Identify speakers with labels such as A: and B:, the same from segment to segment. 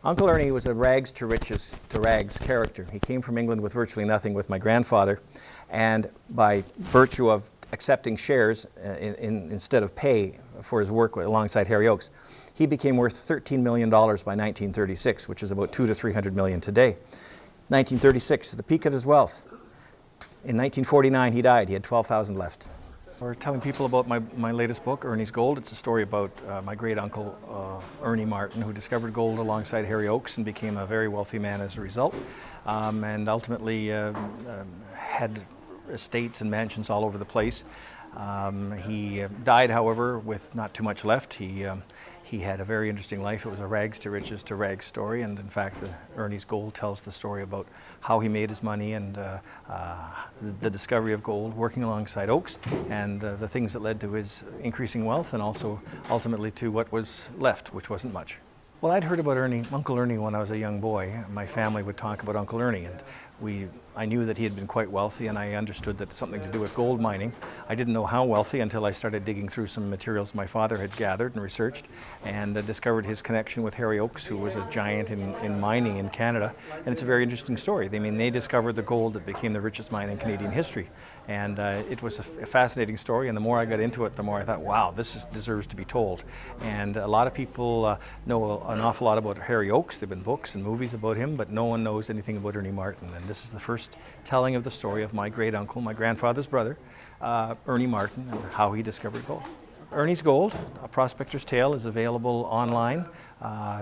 A: Uncle Ernie was a rags to riches to rags character. He came from England with virtually nothing with my grandfather, and by virtue of accepting shares instead of pay for his work alongside Harry Oakes, he became worth $13 million by 1936, which is about $200 to $300 million today. 1936, the peak of his wealth. In 1949, he died. He had 12,000 left. We're telling people about my latest book, Ernie's Gold. It's a story about my great-uncle, Ernie Martin, who discovered gold alongside Harry Oakes and became a very wealthy man as a result, and ultimately had estates and mansions all over the place. He died, however, with not too much left. He had a very interesting life. It was a rags to riches to rags story, and in fact, Ernie's Gold tells the story about how he made his money and the discovery of gold, working alongside Oakes, and the things that led to his increasing wealth, and also ultimately to what was left, which wasn't much. Well, I'd heard about Uncle Ernie when I was a young boy. My family would talk about Uncle Ernie, and I knew that he had been quite wealthy, and I understood that something to do with gold mining. I didn't know how wealthy until I started digging through some materials my father had gathered and researched, and discovered his connection with Harry Oakes, who was a giant in mining in Canada. And it's a very interesting story. They discovered the gold that became the richest mine in Canadian history. And it was a fascinating story, and the more I got into it, the more I thought, wow, this deserves to be told. And a lot of people know an awful lot about Harry Oakes. There have been books and movies about him, but no one knows anything about Ernie Martin. And this is the first telling of the story of my great-uncle, my grandfather's brother, Ernie Martin, and how he discovered gold. Ernie's Gold, A Prospector's Tale, is available online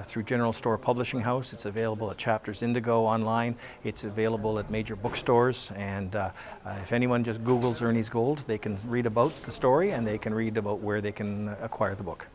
A: through General Store Publishing House. It's available at Chapters Indigo online. It's available at major bookstores. And if anyone just Googles Ernie's Gold, they can read about the story, and they can read about where they can acquire the book.